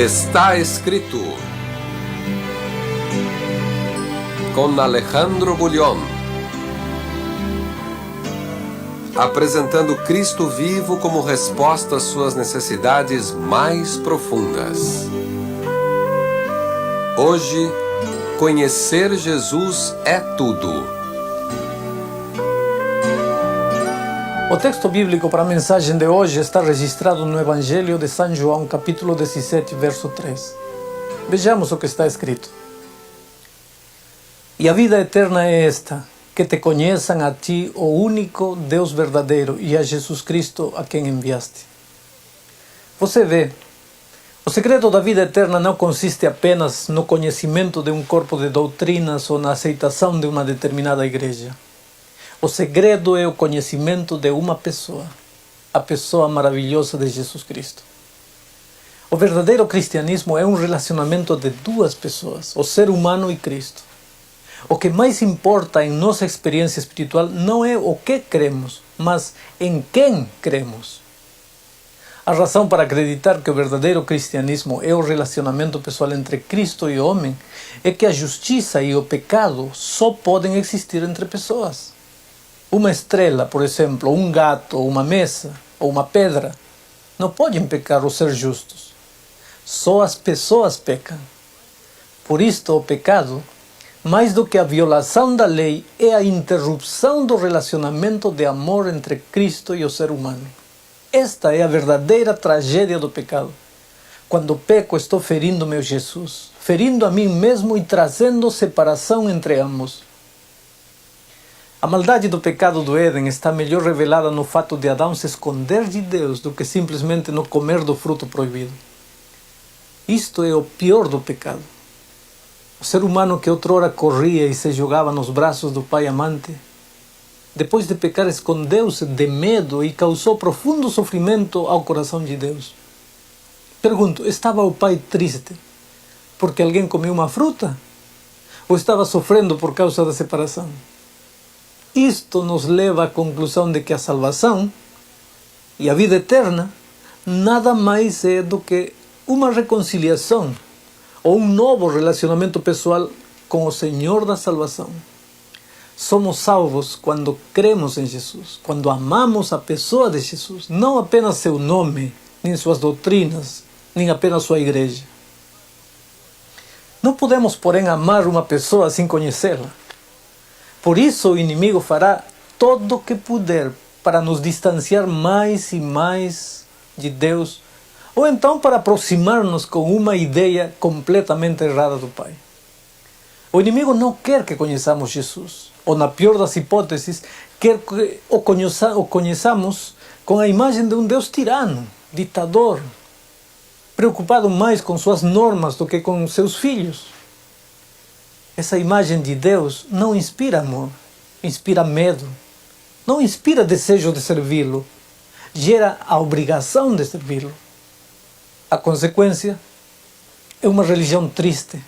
Está escrito com Alejandro Bullion, apresentando Cristo vivo como resposta às suas necessidades mais profundas. Hoje, conhecer Jesus é tudo. O texto bíblico para a mensagem de hoje está registrado no Evangelho de São João, capítulo 17, verso 3. Vejamos o que está escrito. E a vida eterna é esta, que te conheçam a ti, o único Deus verdadeiro, e a Jesus Cristo a quem enviaste. Você vê, o segredo da vida eterna não consiste apenas no conhecimento de um corpo de doutrinas ou na aceitação de uma determinada igreja. O segredo é o conhecimento de uma pessoa, a pessoa maravilhosa de Jesus Cristo. O verdadeiro cristianismo é um relacionamento de duas pessoas, o ser humano e Cristo. O que mais importa em nossa experiência espiritual não é o que cremos, mas em quem cremos. A razão para acreditar que o verdadeiro cristianismo é o relacionamento pessoal entre Cristo e o homem é que a justiça e o pecado só podem existir entre pessoas. Uma estrela, por exemplo, um gato, uma mesa ou uma pedra não podem pecar ou ser justos. Só as pessoas pecam. Por isto, o pecado, mais do que a violação da lei, é a interrupção do relacionamento de amor entre Cristo e o ser humano. Esta é a verdadeira tragédia do pecado. Quando peco, estou ferindo meu Jesus, ferindo a mim mesmo e trazendo separação entre ambos. A maldade do pecado do Éden está melhor revelada no fato de Adão se esconder de Deus do que simplesmente no comer do fruto proibido. Isto é o pior do pecado. O ser humano que outrora corria e se jogava nos braços do pai amante, depois de pecar escondeu-se de medo e causou profundo sofrimento ao coração de Deus. Pergunto, estava o pai triste porque alguém comeu uma fruta? Ou estava sofrendo por causa da separação? Isto nos leva à conclusão de que a salvação e a vida eterna nada mais é do que uma reconciliação ou um novo relacionamento pessoal com o Senhor da salvação. Somos salvos quando cremos em Jesus, quando amamos a pessoa de Jesus, não apenas seu nome, nem suas doutrinas, nem apenas sua igreja. Não podemos, porém, amar uma pessoa sem conhecê-la. Por isso o inimigo fará todo o que puder para nos distanciar mais e mais de Deus, ou então para aproximar-nos com uma ideia completamente errada do Pai. O inimigo não quer que conheçamos Jesus, ou na pior das hipóteses, quer que o conheçamos com a imagem de um Deus tirano, ditador, preocupado mais com suas normas do que com seus filhos. Essa imagem de Deus não inspira amor, inspira medo, não inspira desejo de servi-lo, gera a obrigação de servi-lo. A consequência é uma religião triste,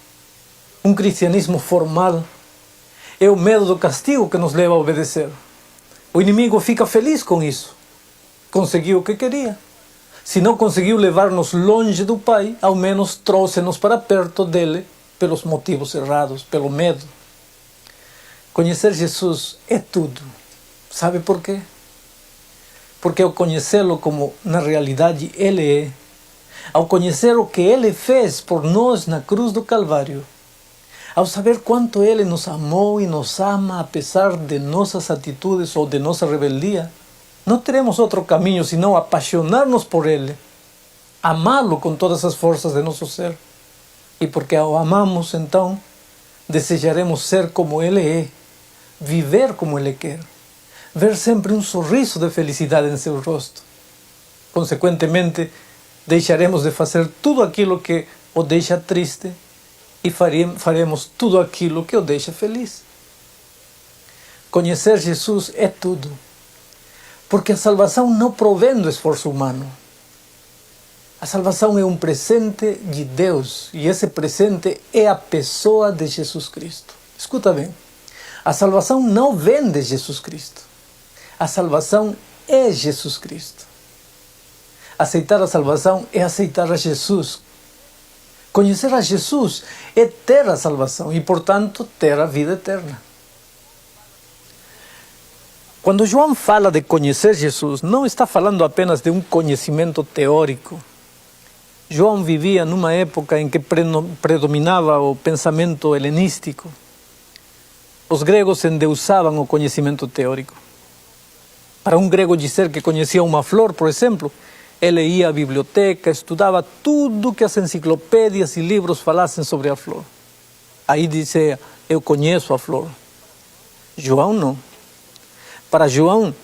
um cristianismo formal, é o medo do castigo que nos leva a obedecer. O inimigo fica feliz com isso, conseguiu o que queria. Se não conseguiu levar-nos longe do Pai, ao menos trouxe-nos para perto dele, pelos motivos errados, pelo medo. Conhecer Jesus é tudo. Sabe por quê? Porque ao conhecê-lo como na realidade Ele é, ao conhecer o que Ele fez por nós na cruz do Calvário, ao saber quanto Ele nos amou e nos ama apesar de nossas atitudes ou de nossa rebeldia, não teremos outro caminho senão apaixonar-nos por Ele, amá-lo com todas as forças de nosso ser. E porque o amamos, então, desejaremos ser como Ele é, viver como Ele quer, ver sempre um sorriso de felicidade em seu rosto. Consequentemente, deixaremos de fazer tudo aquilo que o deixa triste e faremos tudo aquilo que o deixa feliz. Conhecer Jesus é tudo, porque a salvação não provém do esforço humano. A salvação é um presente de Deus e esse presente é a pessoa de Jesus Cristo. Escuta bem, a salvação não vem de Jesus Cristo. A salvação é Jesus Cristo. Aceitar a salvação é aceitar a Jesus Conhecer a Jesus é ter a salvação e, portanto, ter a vida eterna. Quando João fala de conhecer Jesus, não está falando apenas de um conhecimento teórico. João vivia numa época em que predominava o pensamento helenístico. Os gregos endeusavam o conhecimento teórico. Para um grego dizer que conhecia uma flor, por exemplo, ele ia à biblioteca, estudava tudo que as enciclopédias e livros falassem sobre a flor. Aí dizia, eu conheço a flor. João não. Para João,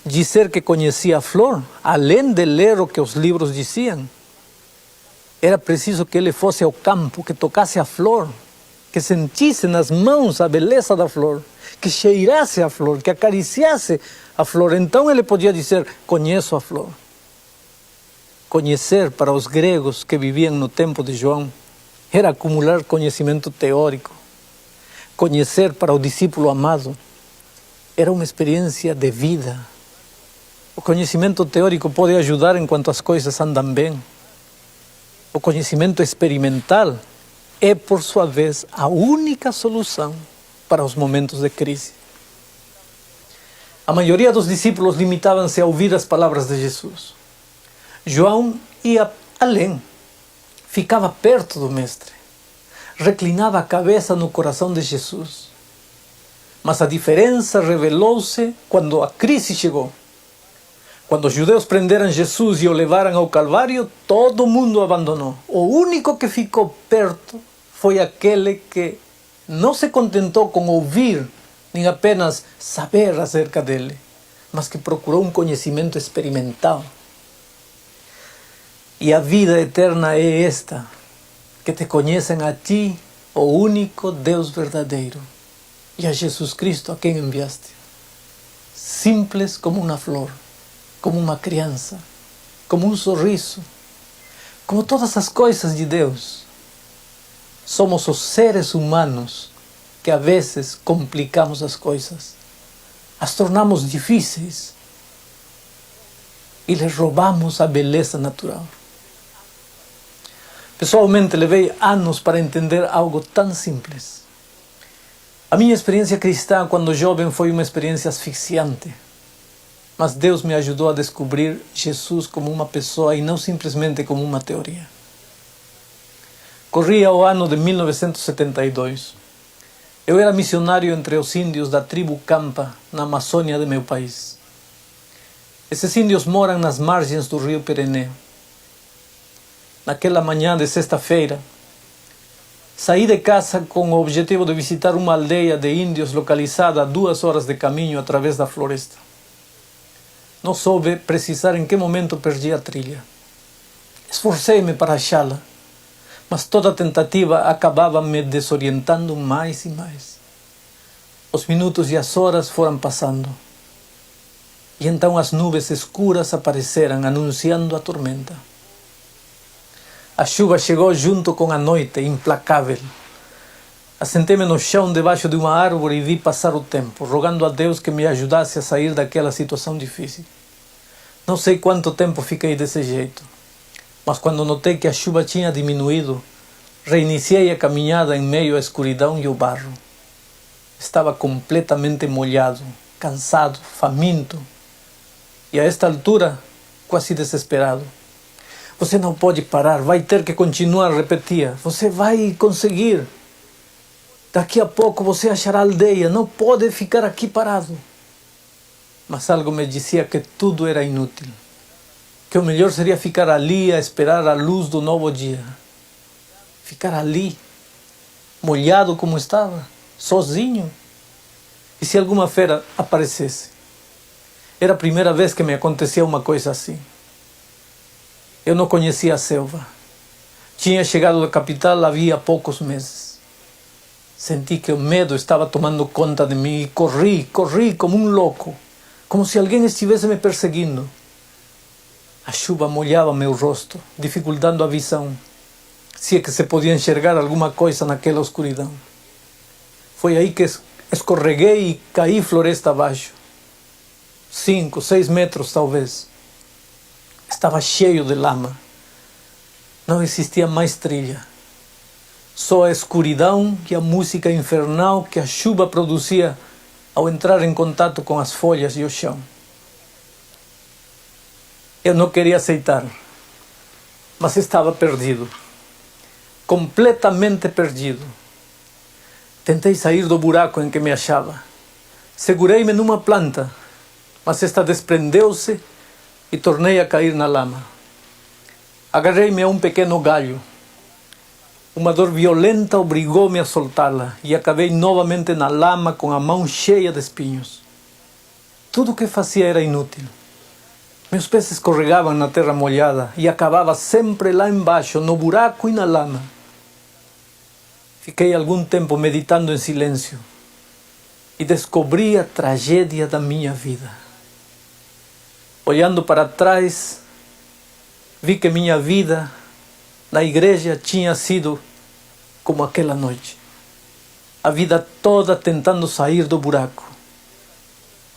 dizer que conhecia a flor, além de ler o que os livros diziam, era preciso que ele fosse ao campo, que tocasse a flor, que sentisse nas mãos a beleza da flor, que cheirasse a flor, que acariciasse a flor. Então ele podia dizer, conheço a flor. Conhecer para os gregos que viviam no tempo de João era acumular conhecimento teórico. Conhecer para o discípulo amado era uma experiência de vida. O conhecimento teórico pode ajudar enquanto as coisas andam bem. O conhecimento experimental é, por sua vez, a única solução para os momentos de crise. A maioria dos discípulos limitavam-se a ouvir as palavras de Jesus. João ia além, ficava perto do Mestre, reclinava a cabeça no coração de Jesus. Mas a diferença revelou-se quando a crise chegou. Quando os judeus prenderam Jesus e o levaram ao Calvário, todo mundo o abandonou. O único que ficou perto foi aquele que não se contentou com ouvir, nem apenas saber acerca dele, mas que procurou um conhecimento experimental. E a vida eterna é esta, que te conhecem a ti, o único Deus verdadeiro, e a Jesus Cristo a quem enviaste. Simples como uma flor, como uma criança, como um sorriso, como todas as coisas de Deus. Somos os seres humanos que a vezes complicamos as coisas, as tornamos difíceis e lhes roubamos a beleza natural. Pessoalmente, levei anos para entender algo tão simples. A minha experiência cristã quando jovem foi uma experiência asfixiante. Mas Deus me ajudou a descobrir Jesus como uma pessoa e não simplesmente como uma teoria. Corria o ano de 1972. Eu era missionário entre os índios da tribo Campa, na Amazônia de meu país. Esses índios moram nas margens do rio Perenê. Naquela manhã de sexta-feira, saí de casa com o objetivo de visitar uma aldeia de índios localizada a 2 horas de caminho através da floresta. Não soube precisar em que momento perdi a trilha. Esforcei-me para achá-la, mas toda tentativa acabava me desorientando mais e mais. Os minutos e as horas foram passando. E então as nuvens escuras apareceram, anunciando a tormenta. A chuva chegou junto com a noite, implacável. Assentei-me no chão debaixo de uma árvore e vi passar o tempo, rogando a Deus que me ajudasse a sair daquela situação difícil. Não sei quanto tempo fiquei desse jeito, mas quando notei que a chuva tinha diminuído, reiniciei a caminhada em meio à escuridão e ao barro. Estava completamente molhado, cansado, faminto e a esta altura quase desesperado. Você não pode parar, vai ter que continuar, repetia. Você vai conseguir. Daqui a pouco você achará a aldeia, não pode ficar aqui parado. Mas algo me dizia que tudo era inútil. Que o melhor seria ficar ali a esperar a luz do novo dia. Ficar ali, molhado como estava, sozinho. E se alguma fera aparecesse? Era a primeira vez que me acontecia uma coisa assim. Eu não conhecia a selva. Tinha chegado da capital havia poucos meses. Senti que o medo estava tomando conta de mim e corri como um louco, como se alguém estivesse me perseguindo. A chuva molhava meu rosto, dificultando a visão, se é que se podia enxergar alguma coisa naquela escuridão. Foi aí que escorreguei e caí floresta abaixo. 5, 6 metros talvez. Estava cheio de lama. Não existia mais trilha. só a escuridão e a música infernal que a chuva produzia ao entrar em contato com as folhas e o chão. Eu não queria aceitar, mas estava perdido, completamente perdido. Tentei sair do buraco em que me achava. Segurei-me numa planta, mas esta desprendeu-se e tornei a cair na lama. Agarrei-me a um pequeno galho. Uma dor violenta obrigou-me a soltá-la e acabei novamente na lama com a mão cheia de espinhos. Tudo o que fazia era inútil. Meus pés escorregavam na terra molhada e acabava sempre lá embaixo, no buraco e na lama. Fiquei algum tempo meditando em silêncio e descobri a tragédia da minha vida. Olhando para trás, vi que minha vida na igreja tinha sido como aquela noite. A vida toda tentando sair do buraco.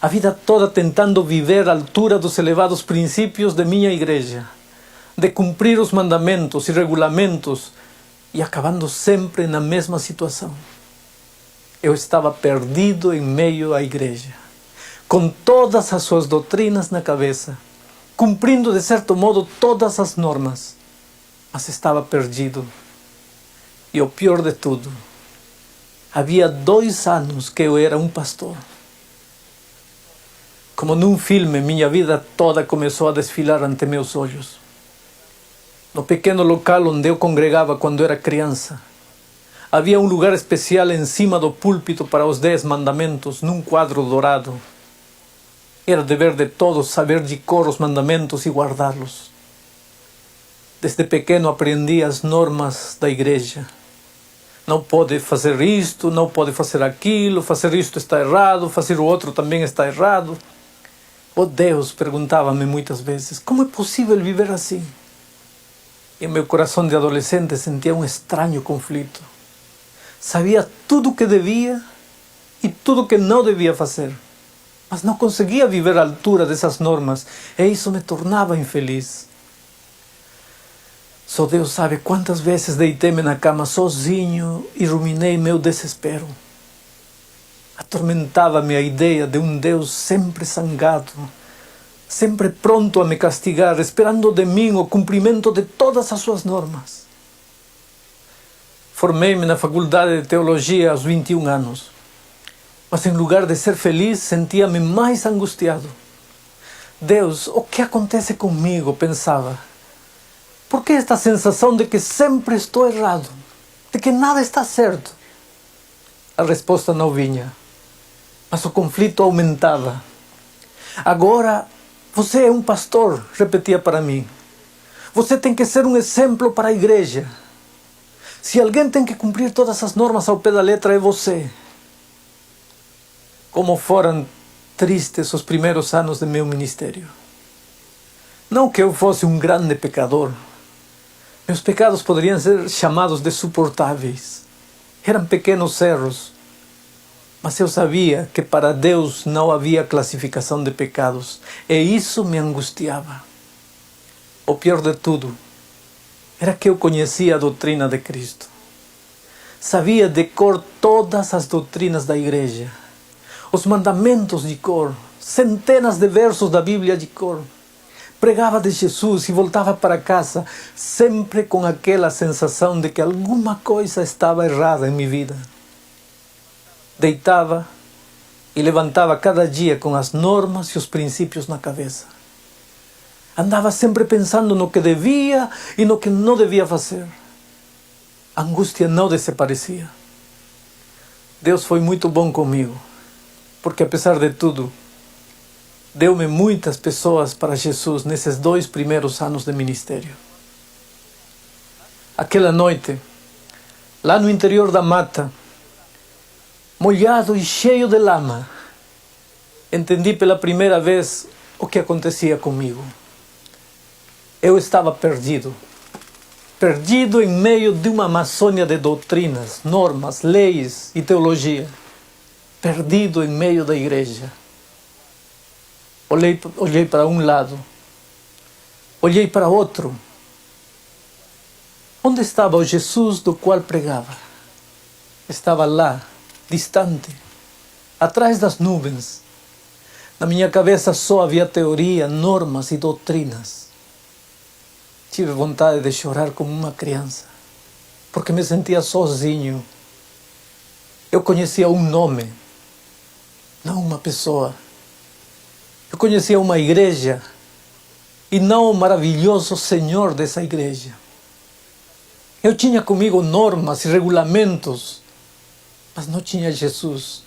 A vida toda tentando viver à altura dos elevados princípios de minha igreja, de cumprir os mandamentos e regulamentos e acabando sempre na mesma situação. Eu estava perdido em meio à igreja, com todas as suas doutrinas na cabeça, cumprindo de certo modo todas as normas, mas estava perdido. E o pior de tudo, havia 2 anos que eu era um pastor. Como num filme, minha vida toda começou a desfilar ante meus olhos. No pequeno local onde eu congregava quando era criança, havia um lugar especial em cima do púlpito para os 10 mandamentos, num quadro dourado. Era dever de todos saber de cor os mandamentos e guardá-los. Desde pequeno aprendi as normas da igreja. Não pode fazer isto, não pode fazer aquilo, fazer isto está errado, fazer o outro também está errado. Oh Deus, perguntava-me muitas vezes, como é possível viver assim? Em meu coração de adolescente sentia um estranho conflito. Sabia tudo o que devia e tudo o que não devia fazer, mas não conseguia viver à altura dessas normas e isso me tornava infeliz. Só Deus sabe quantas vezes deitei-me na cama sozinho e ruminei meu desespero. Atormentava-me a ideia de um Deus sempre zangado, sempre pronto a me castigar, esperando de mim o cumprimento de todas as suas normas. Formei-me na faculdade de teologia aos 21 anos, mas em lugar de ser feliz, sentia-me mais angustiado. Deus, o que acontece comigo? Pensava. Por que esta sensação de que sempre estou errado, de que nada está certo? A resposta não vinha, mas o conflito aumentava. Agora, você é um pastor, repetia para mim. Você tem que ser um exemplo para a igreja. Se alguém tem que cumprir todas as normas ao pé da letra, é você. Como foram tristes os primeiros anos de meu ministério. Não que eu fosse um grande pecador. Meus pecados poderiam ser chamados de suportáveis. Eram pequenos erros. Mas eu sabia que para Deus não havia classificação de pecados. E isso me angustiava. O pior de tudo era que eu conhecia a doutrina de Cristo. Sabia de cor todas as doutrinas da igreja. Os mandamentos de cor. Centenas de versos da Bíblia de cor. Pregava de Jesus e voltava para casa sempre com aquela sensação de que alguma coisa estava errada em minha vida. Deitava e levantava cada dia com as normas e os princípios na cabeça. Andava sempre pensando no que devia e no que não devia fazer. A angústia não desaparecia. Deus foi muito bom comigo, porque apesar de tudo, deu-me muitas pessoas para Jesus nesses 2 primeiros anos de ministério. Aquela noite, lá no interior da mata, molhado e cheio de lama, entendi pela primeira vez o que acontecia comigo. Eu estava perdido. Perdido em meio de uma amazônia de doutrinas, normas, leis e teologia. Perdido em meio da igreja. Olhei para um lado. Olhei para outro. Onde estava o Jesus do qual pregava? Estava lá, distante, atrás das nuvens. Na minha cabeça só havia teoria, normas e doutrinas. Tive vontade de chorar como uma criança, porque me sentia sozinho. Eu conhecia um nome, não uma pessoa. Eu conhecia uma igreja e não o maravilhoso Senhor dessa igreja. Eu tinha comigo normas e regulamentos, mas não tinha Jesus.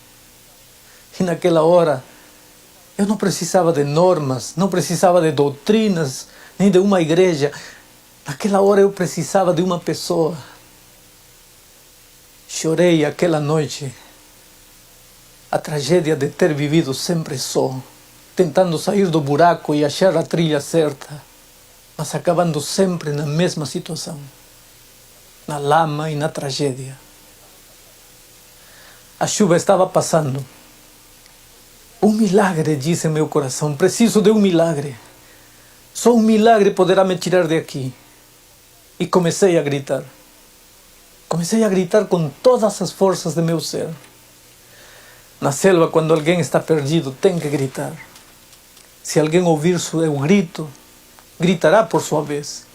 E naquela hora, eu não precisava de normas, não precisava de doutrinas, nem de uma igreja. Naquela hora eu precisava de uma pessoa. Chorei aquela noite a tragédia de ter vivido sempre só, tentando sair do buraco e achar a trilha certa, mas acabando sempre na mesma situação, na lama e na tragédia. A chuva estava passando. Um milagre, disse meu coração. Preciso de um milagre. Só um milagre poderá me tirar de aqui. E comecei a gritar. Comecei a gritar com todas as forças de meu ser. Na selva, quando alguém está perdido, tem que gritar. Se alguém ouvir seu grito, gritará por sua vez.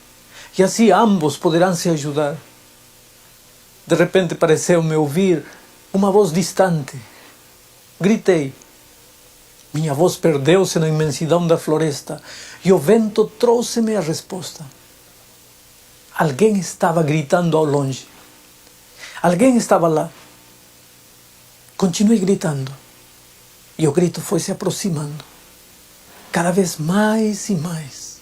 E assim ambos poderão se ajudar. De repente pareceu-me ouvir uma voz distante. Gritei. Minha voz perdeu-se na imensidão da floresta e o vento trouxe-me a resposta. Alguém estava gritando ao longe. Alguém estava lá. Continuei gritando e o grito foi se aproximando, cada vez mais e mais.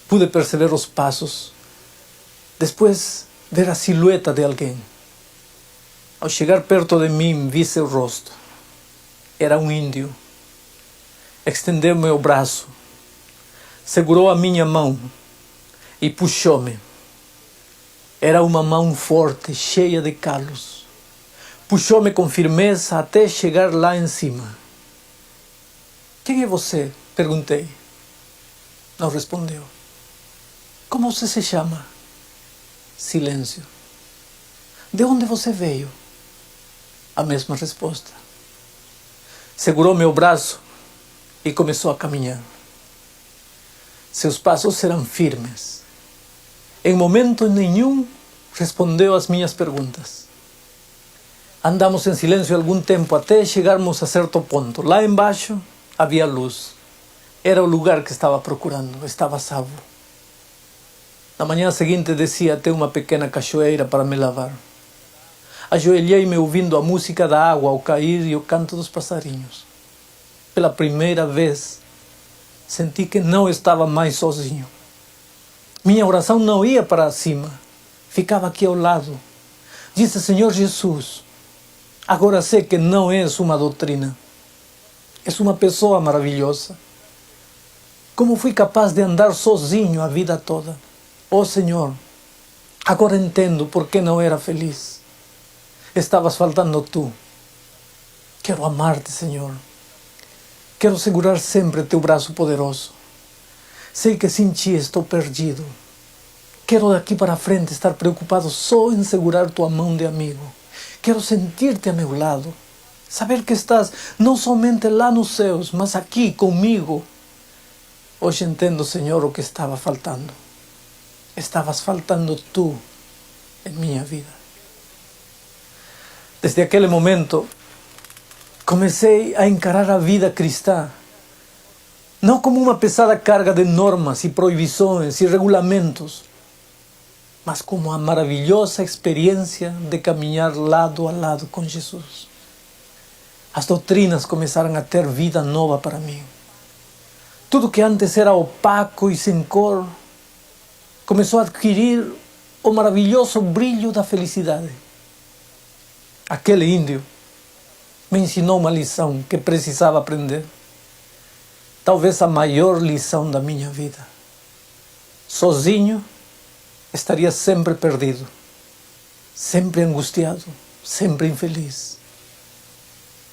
Pude perceber os passos, depois ver a silhueta de alguém. Ao chegar perto de mim, vi seu rosto. Era um índio. Estendeu-me o braço, segurou a minha mão e puxou-me. Era uma mão forte, cheia de calos. Puxou-me com firmeza até chegar lá em cima. Quem é você? Perguntei. Não respondeu. Como você se chama? Silêncio. De onde você veio? A mesma resposta. Segurou meu braço e começou a caminhar. Seus passos eram firmes. Em momento nenhum respondeu às minhas perguntas. Andamos em silêncio algum tempo até chegarmos a certo ponto. Lá embaixo havia luz. Era o lugar que estava procurando. Estava salvo. Na manhã seguinte desci até uma pequena cachoeira para me lavar. Ajoelhei-me ouvindo a música da água ao cair e o canto dos passarinhos. Pela primeira vez, senti que não estava mais sozinho. Minha oração não ia para cima, ficava aqui ao lado. Disse: Senhor Jesus, agora sei que não és uma doutrina, és uma pessoa maravilhosa. Como fui capaz de andar sozinho a vida toda? Oh Senhor, agora entendo por que não era feliz. Estavas faltando tu. Quero amar-te, Senhor. Quero segurar sempre teu braço poderoso. Sei que sem ti estou perdido. Quero daqui para frente estar preocupado só em segurar tua mão de amigo. Quero sentir-te a meu lado. Saber que estás não somente lá nos céus, mas aqui comigo. Hoje entendo, Senhor, o que estava faltando. Estavas faltando tu em minha vida. Desde aquele momento, comecei a encarar a vida cristã, não como uma pesada carga de normas e proibições e regulamentos, mas como a maravilhosa experiência de caminhar lado a lado com Jesus. As doutrinas começaram a ter vida nova para mim. Tudo que antes era opaco e sem cor, começou a adquirir o maravilhoso brilho da felicidade. Aquele índio me ensinou uma lição que precisava aprender. Talvez a maior lição da minha vida. Sozinho, estaria sempre perdido, sempre angustiado, sempre infeliz.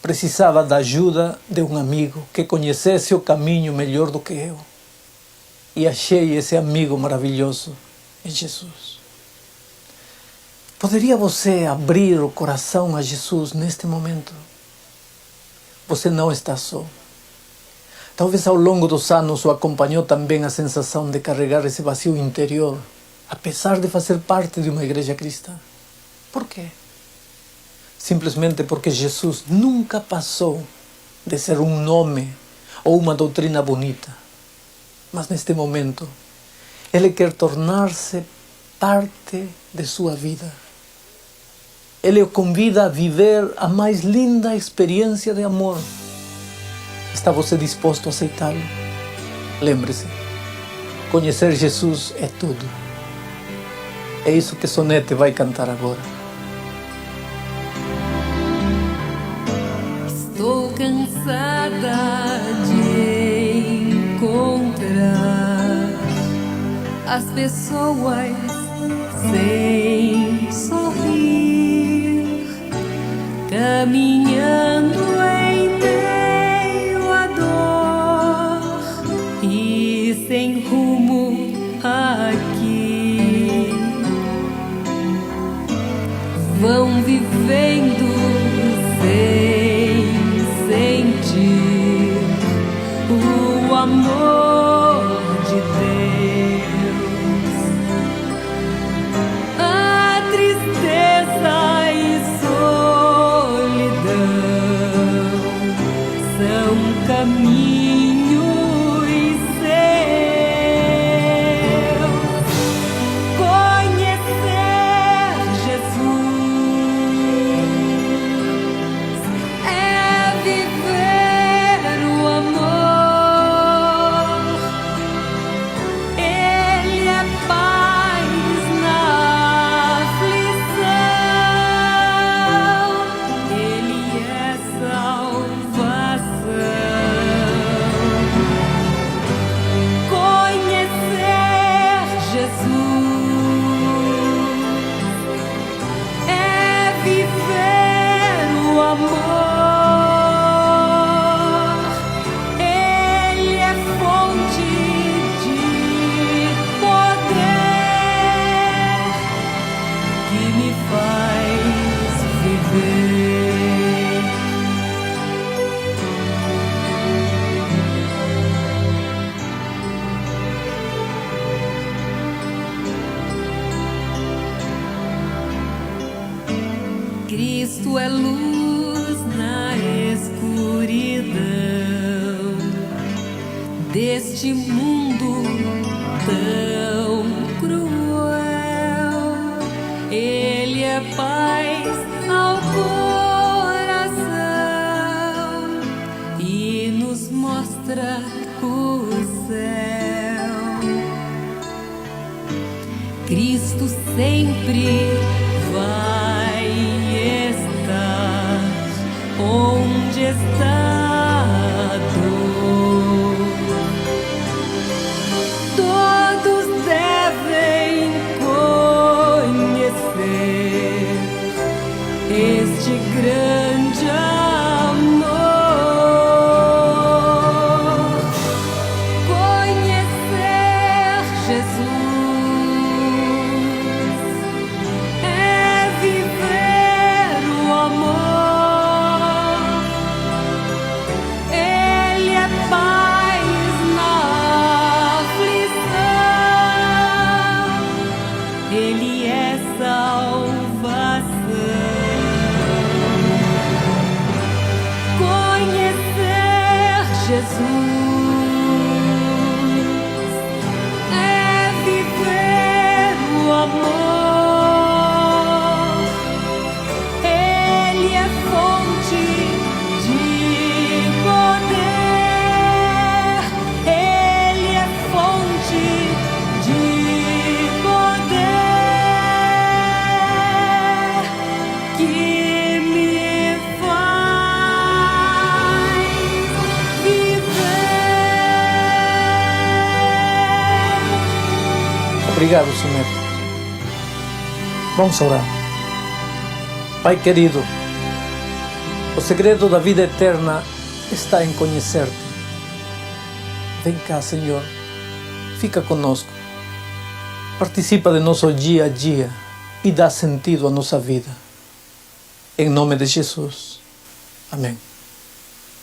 Precisava da ajuda de um amigo que conhecesse o caminho melhor do que eu. E achei esse amigo maravilhoso em Jesus. Poderia você abrir o coração a Jesus neste momento? Você não está só. Talvez ao longo dos anos o acompanhou também a sensação de carregar esse vazio interior, apesar de fazer parte de uma igreja cristã. Por quê? Simplesmente porque Jesus nunca passou de ser um nome ou uma doutrina bonita. Mas neste momento, Ele quer tornar-se parte de sua vida. Ele o convida a viver a mais linda experiência de amor. Está você disposto a aceitá-lo? Lembre-se, conhecer Jesus é tudo. É isso que Sonete vai cantar agora. Estou cansada de encontrar as pessoas sem sorrir, caminhando em meio à dor e sem rumo aqui. Vão vivendo sem sentir o amor de Deus. A tristeza e solidão são caminhos seus. Conhecer Jesus é viver o amor. Ele é paz na aflição. Ele é salvação. Conhecer Jesus é viver o amor. Ele é fonte de poder que me faz viver. Cristo é luz na escuridão deste mundo tão cruel. Ele é paz ao coração e nos mostra o céu. Cristo sempre vai estar onde está a dor. Todos devem conhecer este grande amor. Conhecer Jesus é viver o amor. Ele é paz na aflição. Ele é salvação. Conhecer Jesus é viver o amor. Ele é fonte de poder. Ele é fonte de poder que me faz viver. Obrigado, Sonete. Vamos orar. Pai querido, o segredo da vida eterna está em conhecer-te. Vem cá, Senhor. Fica conosco. Participa de nosso dia a dia e dá sentido à nossa vida. Em nome de Jesus. Amém.